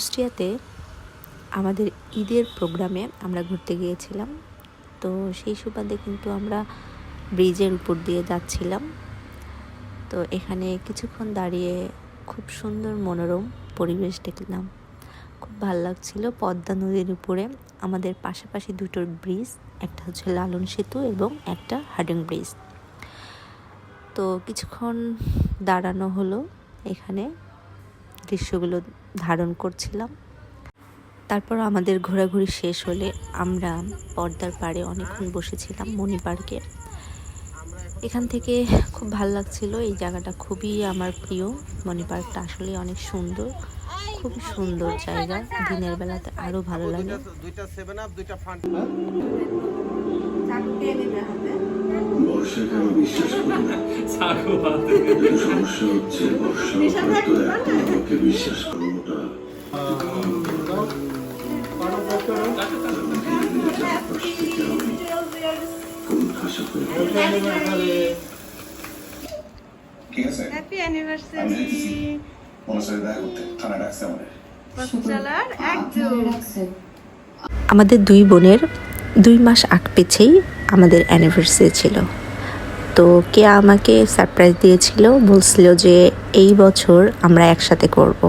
কুষ্টিয়াতে আমাদের ঈদের প্রোগ্রামে আমরা ঘুরতে গিয়েছিলাম। তো সেই সুবাদে কিন্তু আমরা ব্রিজের উপর দিয়ে যাচ্ছিলাম। তো এখানে কিছুক্ষণ দাঁড়িয়ে খুব সুন্দর মনোরম পরিবেশ দেখলাম, খুব ভালো লাগছিল। পদ্মা নদীর উপরে আমাদের পাশাপাশি দুটো ব্রিজ, একটা হচ্ছে লালন সেতু এবং একটা হার্ডিং ব্রিজ। তো কিছুক্ষণ দাঁড়ানো হলো, এখানে দৃশ্যগুলো ধারণ করছিলাম। তারপর আমাদের ঘোরাঘুরি শেষ হলে আমরা পদ্মার পাড়ে অনেকক্ষণ বসেছিলাম মণি পার্কে। এখান থেকে খুব ভালো লাগছিল, এই জায়গাটা খুবই আমার প্রিয়। মণি পার্কটা আসলে অনেক সুন্দর, খুবই সুন্দর জায়গা। দিনের বেলাতে আরো ভালো লাগে। বর্ষাকে বিশ্বাস করি না, সমস্যা হচ্ছে বর্ষা আমাকে বিশ্বাস করবোটা। ঠিক আছে, হ্যাপি অ্যানিভার্সারি। আমাদের দুই বোনের 2 মাস আগ পিছেই আমাদের অ্যানিভার্সারি ছিল। তো কে আমাকে সারপ্রাইজ দিয়েছিল, বলছিল যে এই বছর আমরা একসাথে করব।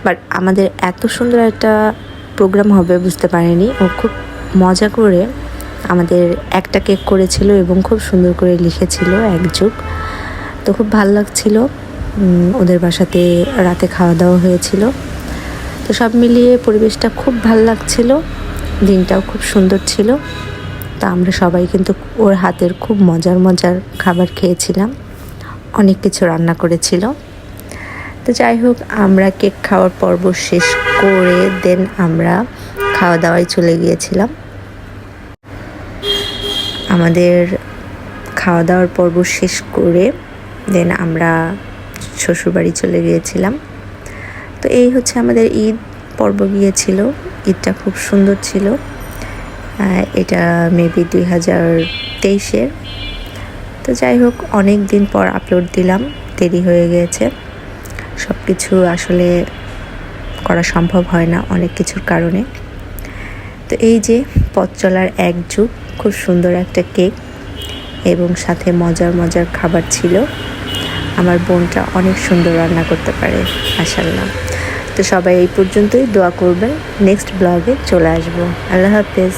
বাট আমাদের এত সুন্দর একটা প্রোগ্রাম হবে বুঝতে পারিনি। ও খুব মজা করে আমাদের একটা কেক করেছিল এবং খুব সুন্দর করে লিখেছিল 1 যুগ। তো খুব ভালো লাগছিল। ওদের বাসাতে রাতে খাওয়া দাওয়া হয়েছিল। তো সব মিলিয়ে পরিবেশটা খুব ভালো লাগছিল, দিনটাও খুব সুন্দর ছিল। তো আমরা সবাই কিন্তু ওর হাতের খুব মজার খাবার খেয়েছিলাম, অনেক কিছু রান্না করেছিল। তো যাই হোক, আমরা কেক খাওয়ার পর্ব শেষ করে দেন আমরা খাওয়া দাওয়ায় চলে গিয়েছিলাম। আমাদের খাওয়া দাওয়ার পর্ব শেষ করে দেন আমরা শ্বশুরবাড়ি চলে গিয়েছিলাম। তো এই হচ্ছে আমাদের ঈদ পর্ব গিয়েছিল। ঈদটা খুব সুন্দর ছিল। এটা মেবি 2023-এর। তো যাই হোক, অনেক দিন পর আপলোড দিলাম, দেরি হয়ে গিয়েছে। সব কিছু আসলে করা সম্ভব হয় না অনেক কিছুর কারণে। তো এই যে পথ চলার 1 যুগ, খুব সুন্দর একটা কেক এবং সাথে মজার খাবার ছিল। আমার বোনটা অনেক সুন্দর রান্না করতে পারে, মাশাআল্লাহ। তো সবাই এই পর্যন্তই দোয়া করবেন। নেক্সট ব্লগে চলে আসবো। আল্লাহ হাফেজ।